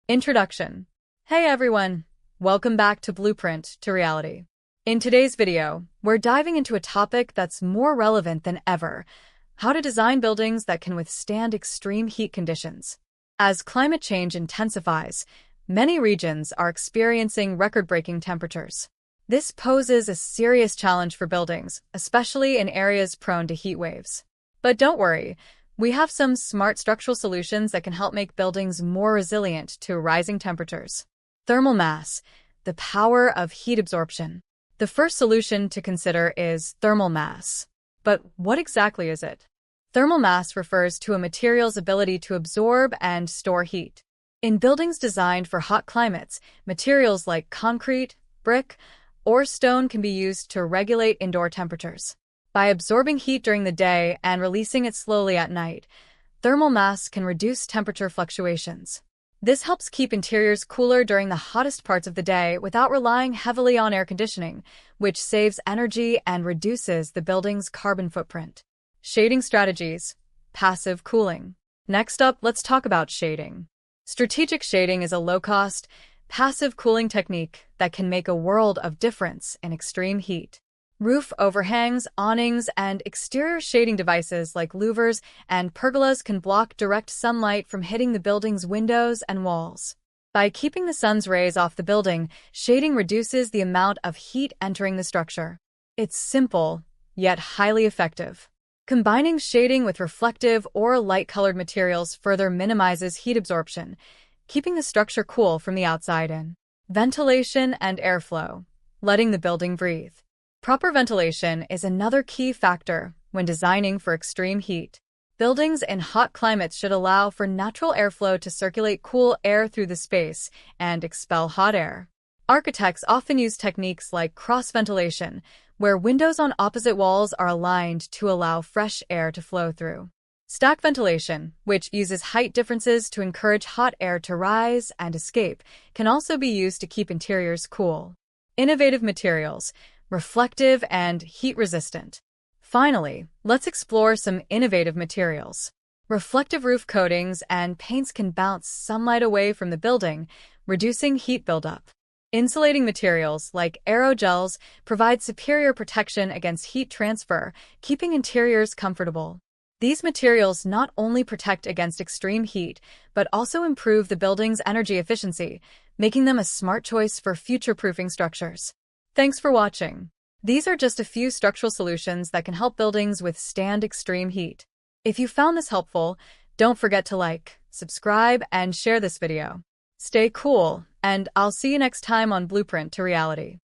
Introduction. Hey everyone, welcome back to Blueprint to Reality. In today's video, we're diving into a topic that's more relevant than ever: how to design buildings that can withstand extreme heat conditions. As climate change intensifies, many regions are experiencing record-breaking temperatures. This poses a serious challenge for buildings, especially in areas prone to heat waves. But don't worry, we have some smart structural solutions that can help make buildings more resilient to rising temperatures. Thermal mass, the power of heat absorption. The first solution to consider is thermal mass. But what exactly is it? Thermal mass refers to a material's ability to absorb and store heat. In buildings designed for hot climates, materials like concrete, brick, or stone can be used to regulate indoor temperatures. By absorbing heat during the day and releasing it slowly at night, thermal mass can reduce temperature fluctuations. This helps keep interiors cooler during the hottest parts of the day without relying heavily on air conditioning, which saves energy and reduces the building's carbon footprint. Shading strategies. Passive cooling. Next up, let's talk about shading. Strategic shading is a low-cost, passive cooling technique that can make a world of difference in extreme heat. Roof overhangs, awnings, and exterior shading devices like louvers and pergolas can block direct sunlight from hitting the building's windows and walls. By keeping the sun's rays off the building, shading reduces the amount of heat entering the structure. It's simple, yet highly effective. Combining shading with reflective or light-colored materials further minimizes heat absorption, keeping the structure cool from the outside in. Ventilation and airflow. Letting the building breathe. Proper ventilation is another key factor when designing for extreme heat. Buildings in hot climates should allow for natural airflow to circulate cool air through the space and expel hot air. Architects often use techniques like cross-ventilation, where windows on opposite walls are aligned to allow fresh air to flow through. Stack ventilation, which uses height differences to encourage hot air to rise and escape, can also be used to keep interiors cool. Innovative materials. Reflective and heat-resistant. Finally, let's explore some innovative materials. Reflective roof coatings and paints can bounce sunlight away from the building, reducing heat buildup. Insulating materials like aerogels provide superior protection against heat transfer, keeping interiors comfortable. These materials not only protect against extreme heat, but also improve the building's energy efficiency, making them a smart choice for future-proofing structures. Thanks for watching. These are just a few structural solutions that can help buildings withstand extreme heat. If you found this helpful, don't forget to like, subscribe, and share this video. Stay cool, and I'll see you next time on Blueprint to Reality.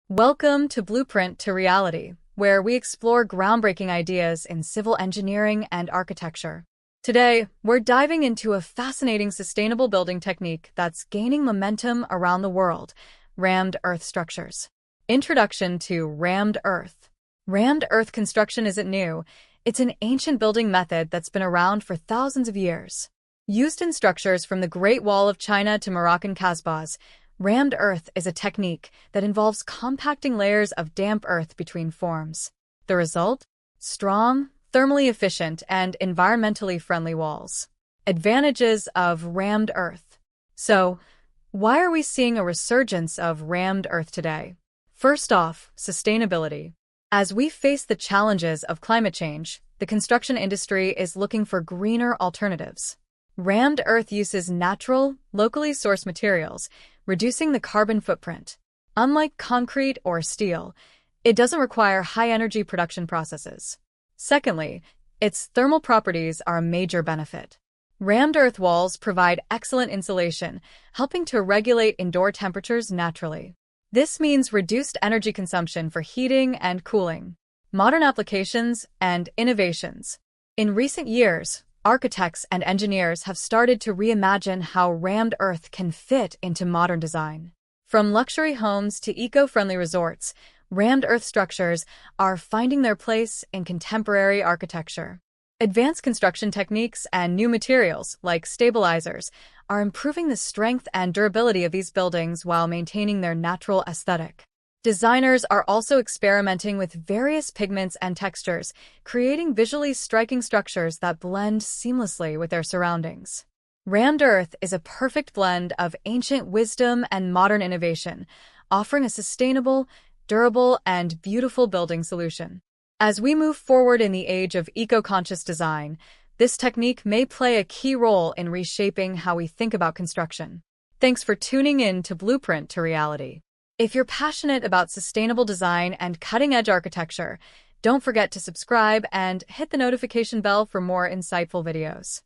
Welcome to Blueprint to Reality, where we explore groundbreaking ideas in civil engineering and architecture. Today, we're diving into a fascinating sustainable building technique that's gaining momentum around the world: rammed earth structures. Introduction to rammed earth. Rammed earth construction isn't new. It's an ancient building method that's been around for thousands of years. Used in structures from the Great Wall of China to Moroccan Casbahs, rammed earth is a technique that involves compacting layers of damp earth between forms. The result? Strong, thermally efficient, and environmentally friendly walls. Advantages of rammed earth. So, why are we seeing a resurgence of rammed earth today? First off, sustainability. As we face the challenges of climate change, the construction industry is looking for greener alternatives. Rammed earth uses natural, locally sourced materials, reducing the carbon footprint. Unlike concrete or steel, it doesn't require high-energy production processes. Secondly, its thermal properties are a major benefit. Rammed earth walls provide excellent insulation, helping to regulate indoor temperatures naturally. This means reduced energy consumption for heating and cooling. Modern applications and innovations. In recent years, architects and engineers have started to reimagine how rammed earth can fit into modern design. From luxury homes to eco-friendly resorts, rammed earth structures are finding their place in contemporary architecture. Advanced construction techniques and new materials, like stabilizers, are improving the strength and durability of these buildings while maintaining their natural aesthetic. Designers are also experimenting with various pigments and textures, creating visually striking structures that blend seamlessly with their surroundings. Rammed Earth is a perfect blend of ancient wisdom and modern innovation, offering a sustainable, durable, and beautiful building solution. As we move forward in the age of eco-conscious design, this technique may play a key role in reshaping how we think about construction. Thanks for tuning in to Blueprint to Reality. If you're passionate about sustainable design and cutting-edge architecture, don't forget to subscribe and hit the notification bell for more insightful videos.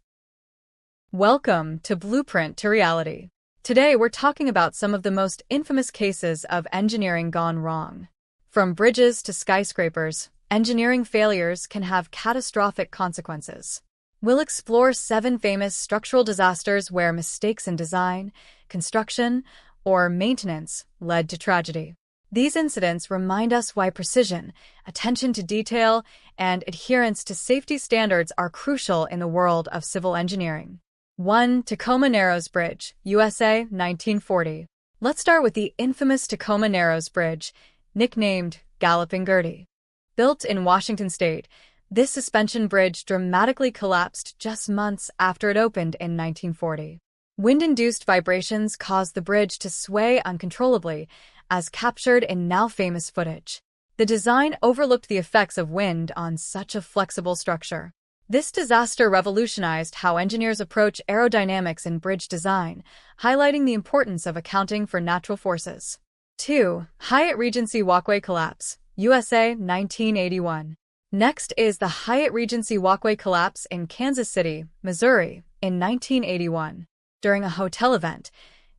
Welcome to Blueprint to Reality. Today we're talking about some of the most infamous cases of engineering gone wrong. From bridges to skyscrapers, engineering failures can have catastrophic consequences. We'll explore 7 famous structural disasters where mistakes in design, construction, or maintenance led to tragedy. These incidents remind us why precision, attention to detail, and adherence to safety standards are crucial in the world of civil engineering. 1. Tacoma Narrows Bridge, USA, 1940. Let's start with the infamous Tacoma Narrows Bridge, nicknamed Galloping Gertie. Built in Washington state, this suspension bridge dramatically collapsed just months after it opened in 1940. Wind-induced vibrations caused the bridge to sway uncontrollably, as captured in now-famous footage. The design overlooked the effects of wind on such a flexible structure. This disaster revolutionized how engineers approach aerodynamics in bridge design, highlighting the importance of accounting for natural forces. 2. Hyatt Regency Walkway Collapse, USA, 1981. Next is the Hyatt Regency Walkway collapse in Kansas City, Missouri, in 1981. During a hotel event,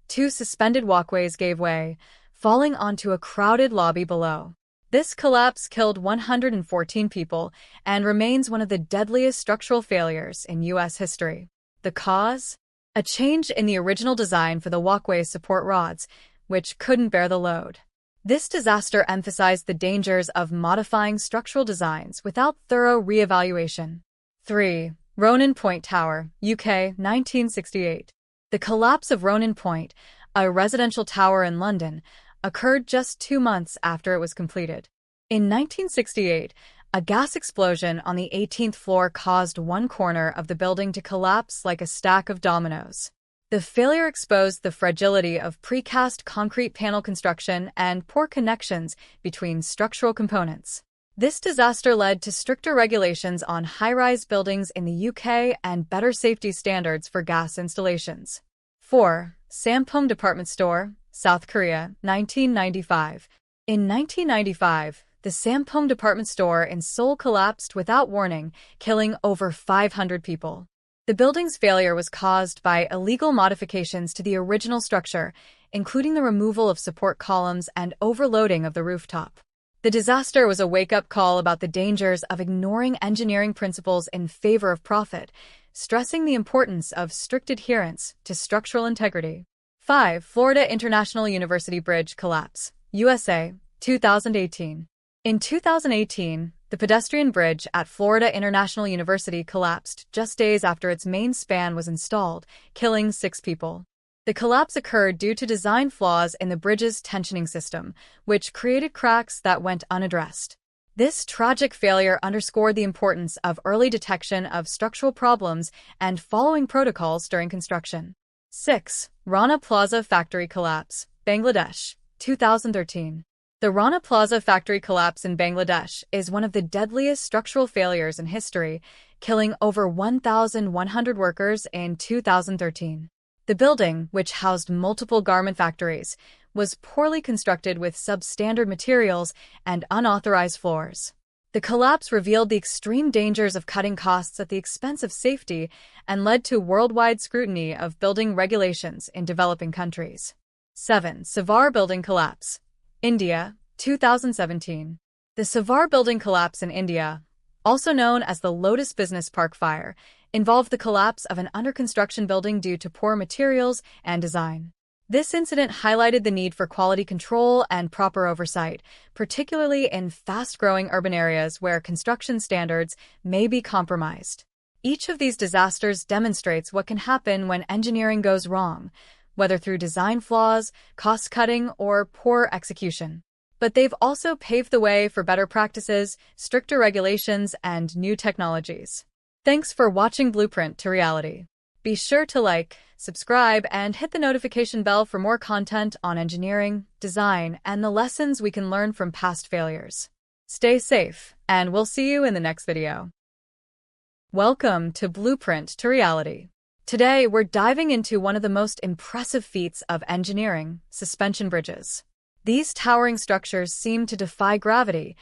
2 suspended walkways gave way, falling onto a crowded lobby below. This collapse killed 114 people and remains one of the deadliest structural failures in U.S. history. The cause? A change in the original design for the walkway's support rods, which couldn't bear the load. This disaster emphasized the dangers of modifying structural designs without thorough re-evaluation. 3. Ronan Point Tower, UK, 1968. The collapse of Ronan Point, a residential tower in London, occurred just 2 months after it was completed. In 1968, a gas explosion on the 18th floor caused one corner of the building to collapse like a stack of dominoes. The failure exposed the fragility of precast concrete panel construction and poor connections between structural components. This disaster led to stricter regulations on high-rise buildings in the UK and better safety standards for gas installations. 4. Sampoong Department Store, South Korea, 1995. In 1995, the Sampoong Department Store in Seoul collapsed without warning, killing over 500 people. The building's failure was caused by illegal modifications to the original structure, including the removal of support columns and overloading of the rooftop. The disaster was a wake-up call about the dangers of ignoring engineering principles in favor of profit, stressing the importance of strict adherence to structural integrity. 5. Florida International University Bridge Collapse, USA, 2018. In 2018, the pedestrian bridge at Florida International University collapsed just days after its main span was installed, killing 6 people. The collapse occurred due to design flaws in the bridge's tensioning system, which created cracks that went unaddressed. This tragic failure underscored the importance of early detection of structural problems and following protocols during construction. 6. Rana Plaza Factory Collapse, Bangladesh, 2013. The Rana Plaza factory collapse in Bangladesh is one of the deadliest structural failures in history, killing over 1,100 workers in 2013. The building, which housed multiple garment factories, was poorly constructed with substandard materials and unauthorized floors. The collapse revealed the extreme dangers of cutting costs at the expense of safety and led to worldwide scrutiny of building regulations in developing countries. 7. Savar Building Collapse, India, 2017. The Savar Building collapse in India, also known as the Lotus Business Park fire, involved the collapse of an under-construction building due to poor materials and design. This incident highlighted the need for quality control and proper oversight, particularly in fast-growing urban areas where construction standards may be compromised. Each of these disasters demonstrates what can happen when engineering goes wrong, whether through design flaws, cost-cutting, or poor execution. But they've also paved the way for better practices, stricter regulations, and new technologies. Thanks for watching Blueprint to Reality. Be sure to like, subscribe, and hit the notification bell for more content on engineering, design, and the lessons we can learn from past failures. Stay safe, and we'll see you in the next video. Welcome to Blueprint to Reality. Today, we're diving into one of the most impressive feats of engineering, suspension bridges. These towering structures seem to defy gravity,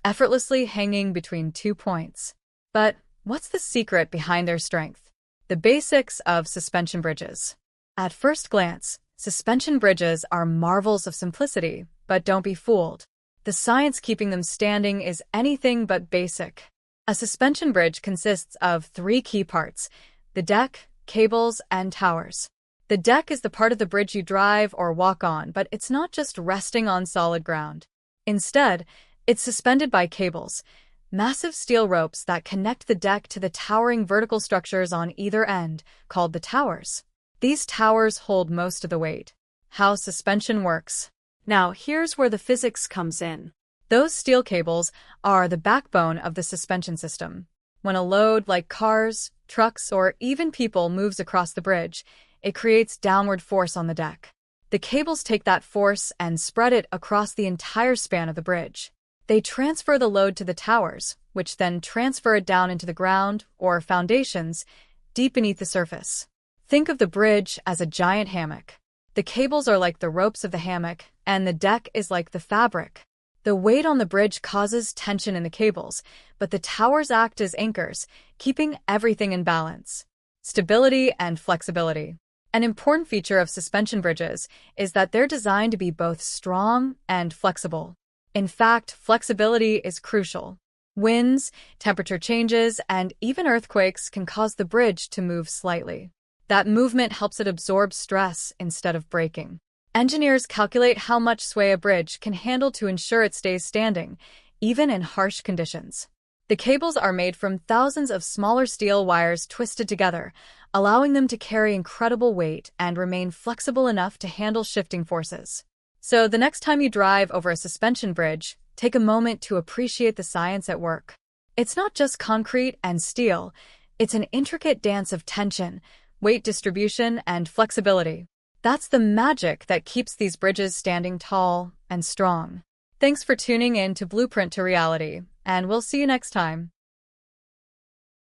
effortlessly hanging between 2 points. But what's the secret behind their strength? The basics of suspension bridges. At first glance, suspension bridges are marvels of simplicity, but don't be fooled. The science keeping them standing is anything but basic. A suspension bridge consists of 3 key parts: the deck, cables, and towers. The deck is the part of the bridge you drive or walk on, but it's not just resting on solid ground. Instead, it's suspended by cables, massive steel ropes that connect the deck to the towering vertical structures on either end, called the towers. These towers hold most of the weight. How suspension works. Now, here's where the physics comes in. Those steel cables are the backbone of the suspension system. When a load like cars, trucks, or even people moves across the bridge, it creates downward force on the deck. The cables take that force and spread it across the entire span of the bridge. They transfer the load to the towers, which then transfer it down into the ground, or foundations, deep beneath the surface. Think of the bridge as a giant hammock. The cables are like the ropes of the hammock, and the deck is like the fabric. The weight on the bridge causes tension in the cables, but the towers act as anchors, keeping everything in balance. Stability and flexibility. An important feature of suspension bridges is that they're designed to be both strong and flexible. In fact, flexibility is crucial. Winds, temperature changes, and even earthquakes can cause the bridge to move slightly. That movement helps it absorb stress instead of breaking. Engineers calculate how much sway a bridge can handle to ensure it stays standing, even in harsh conditions. The cables are made from thousands of smaller steel wires twisted together, allowing them to carry incredible weight and remain flexible enough to handle shifting forces. So the next time you drive over a suspension bridge, take a moment to appreciate the science at work. It's not just concrete and steel, it's an intricate dance of tension, weight distribution, and flexibility. That's the magic that keeps these bridges standing tall and strong. Thanks for tuning in to Blueprint to Reality, and we'll see you next time.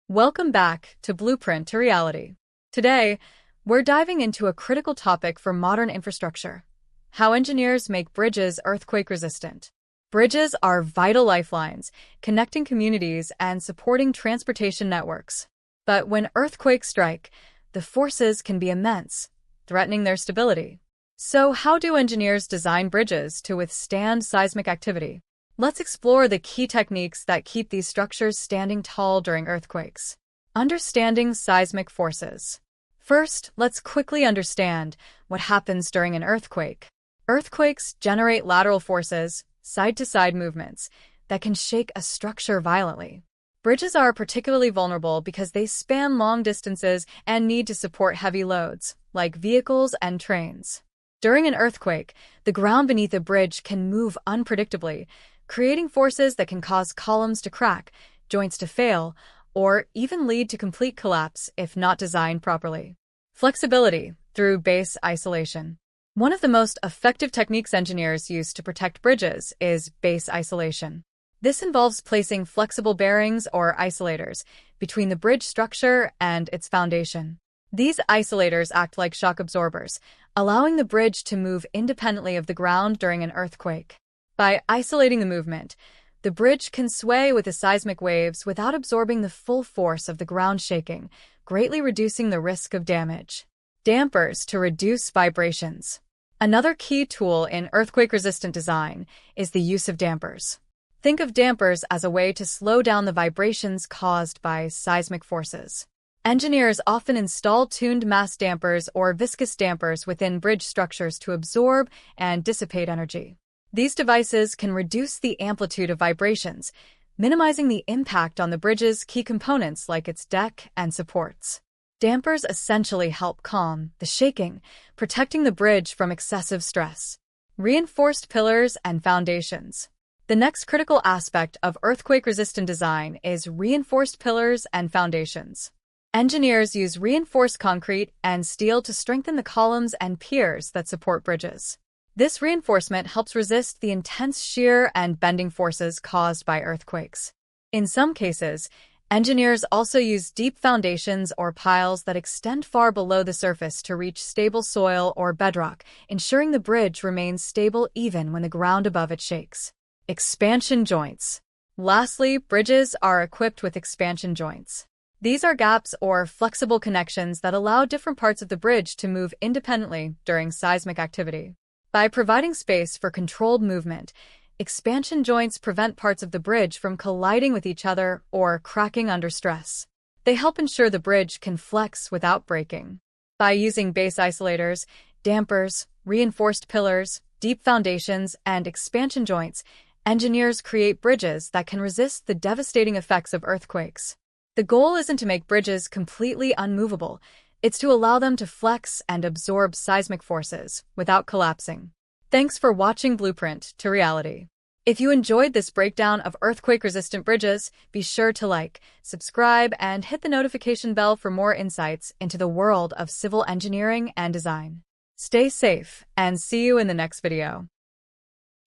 Welcome back to Blueprint to Reality. Today, we're diving into a critical topic for modern infrastructure: how engineers make bridges earthquake-resistant. Bridges are vital lifelines, connecting communities and supporting transportation networks. But when earthquakes strike, the forces can be immense, threatening their stability. So how do engineers design bridges to withstand seismic activity? Let's explore the key techniques that keep these structures standing tall during earthquakes. Understanding seismic forces. First, let's quickly understand what happens during an earthquake. Earthquakes generate lateral forces, side-to-side movements, that can shake a structure violently. Bridges are particularly vulnerable because they span long distances and need to support heavy loads, like vehicles and trains. During an earthquake, the ground beneath a bridge can move unpredictably, creating forces that can cause columns to crack, joints to fail, or even lead to complete collapse if not designed properly. Flexibility through base isolation. One of the most effective techniques engineers use to protect bridges is base isolation. This involves placing flexible bearings or isolators between the bridge structure and its foundation. These isolators act like shock absorbers, allowing the bridge to move independently of the ground during an earthquake. By isolating the movement, the bridge can sway with the seismic waves without absorbing the full force of the ground shaking, greatly reducing the risk of damage. Dampers to reduce vibrations. Another key tool in earthquake-resistant design is the use of dampers. Think of dampers as a way to slow down the vibrations caused by seismic forces. Engineers often install tuned mass dampers or viscous dampers within bridge structures to absorb and dissipate energy. These devices can reduce the amplitude of vibrations, minimizing the impact on the bridge's key components like its deck and supports. Dampers essentially help calm the shaking, protecting the bridge from excessive stress. Reinforced pillars and foundations. The next critical aspect of earthquake-resistant design is reinforced pillars and foundations. Engineers use reinforced concrete and steel to strengthen the columns and piers that support bridges. This reinforcement helps resist the intense shear and bending forces caused by earthquakes. In some cases, engineers also use deep foundations or piles that extend far below the surface to reach stable soil or bedrock, ensuring the bridge remains stable even when the ground above it shakes. Expansion joints. Lastly, bridges are equipped with expansion joints. These are gaps or flexible connections that allow different parts of the bridge to move independently during seismic activity. By providing space for controlled movement, expansion joints prevent parts of the bridge from colliding with each other or cracking under stress. They help ensure the bridge can flex without breaking. By using base isolators, dampers, reinforced pillars, deep foundations, and expansion joints, engineers create bridges that can resist the devastating effects of earthquakes. The goal isn't to make bridges completely unmovable, it's to allow them to flex and absorb seismic forces without collapsing. Thanks for watching Blueprint to Reality. If you enjoyed this breakdown of earthquake-resistant bridges, be sure to like, subscribe, and hit the notification bell for more insights into the world of civil engineering and design. Stay safe, and see you in the next video.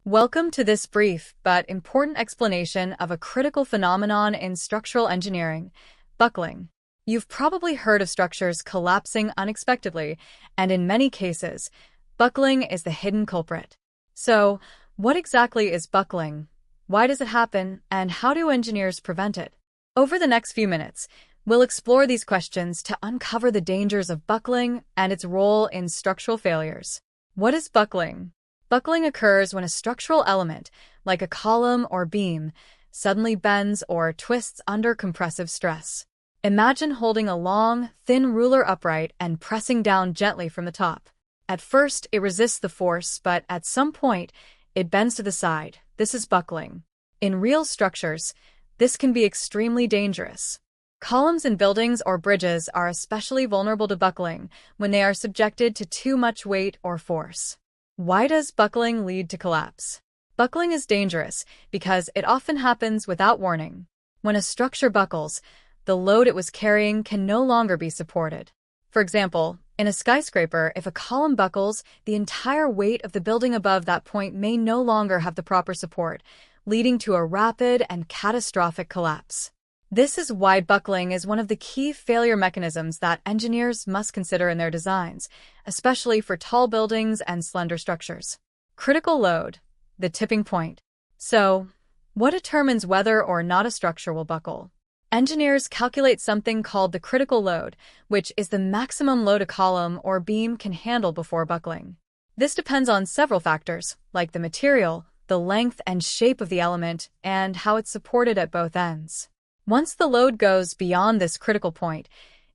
Welcome to this brief but important explanation of a critical phenomenon in structural engineering, buckling. You've probably heard of structures collapsing unexpectedly, and in many cases, buckling is the hidden culprit. So, what exactly is buckling? Why does it happen, and how do engineers prevent it? Over the next few minutes, we'll explore these questions to uncover the dangers of buckling and its role in structural failures. What is buckling? Buckling occurs when a structural element, like a column or beam, suddenly bends or twists under compressive stress. Imagine holding a long, thin ruler upright and pressing down gently from the top. At first, it resists the force, but at some point, it bends to the side. This is buckling. In real structures, this can be extremely dangerous. Columns in buildings or bridges are especially vulnerable to buckling when they are subjected to too much weight or force. Why does buckling lead to collapse? Buckling is dangerous because it often happens without warning. When a structure buckles, the load it was carrying can no longer be supported. For example, in a skyscraper, if a column buckles, the entire weight of the building above that point may no longer have the proper support, leading to a rapid and catastrophic collapse. This is why buckling is one of the key failure mechanisms that engineers must consider in their designs, especially for tall buildings and slender structures. Critical load, the tipping point. So, what determines whether or not a structure will buckle? Engineers calculate something called the critical load, which is the maximum load a column or beam can handle before buckling. This depends on several factors, like the material, the length and shape of the element, and how it's supported at both ends. Once the load goes beyond this critical point,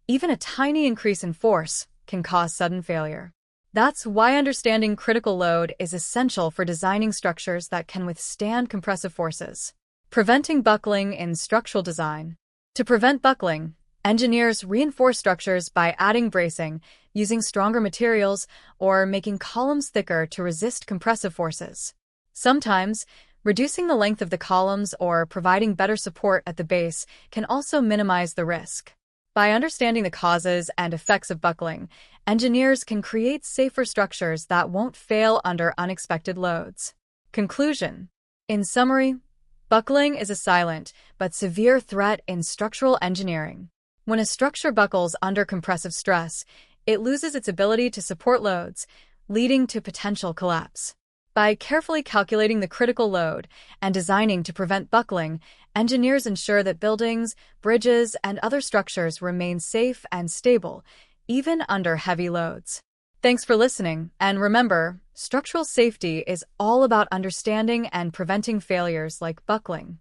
even a tiny increase in force can cause sudden failure. That's why understanding critical load is essential for designing structures that can withstand compressive forces. Preventing buckling in structural design. To prevent buckling, engineers reinforce structures by adding bracing, using stronger materials, or making columns thicker to resist compressive forces. Sometimes, reducing the length of the columns or providing better support at the base can also minimize the risk. By understanding the causes and effects of buckling, engineers can create safer structures that won't fail under unexpected loads. Conclusion. In summary, buckling is a silent but severe threat in structural engineering. When a structure buckles under compressive stress, it loses its ability to support loads, leading to potential collapse. By carefully calculating the critical load and designing to prevent buckling, engineers ensure that buildings, bridges, and other structures remain safe and stable, even under heavy loads. Thanks for listening, and remember, structural safety is all about understanding and preventing failures like buckling.